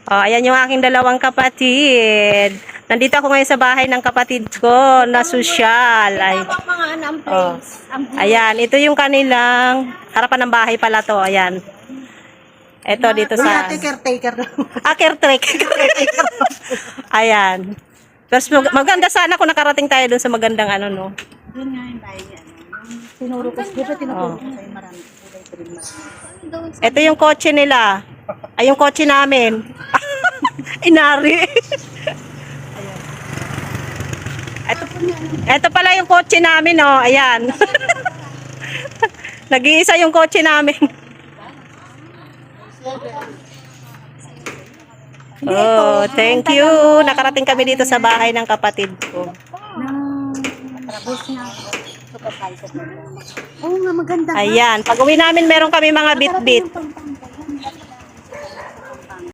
Oh, ayan yung aking dalawang kapatid. Nandito ako ngayon sa bahay ng kapatid ko na sosyal. Ay. Mga ang Oh. place. Ang Ayan, ito yung kanilang harapan ng bahay pala to. Ayan. Ito dito sa caretaker. caretaker. Ayan. Tapos maganda sana kung nakarating tayo dun sa magandang ano, no. Yun nga yung bahay niya. Tinuro ko. Di ba tinuro ko sa'yo marami? Ito yung kotse nila. Ay, yung kotse namin. Inari. Ito pala yung kotse namin, oh. Ayan. Nag-iisa yung kotse namin. Oh, thank you. Nakarating kami dito sa bahay ng kapatid ko. Trabos na. Supervisor. Oo nga, maganda. Ayan. Pag uwi namin, meron kami mga bit-bit.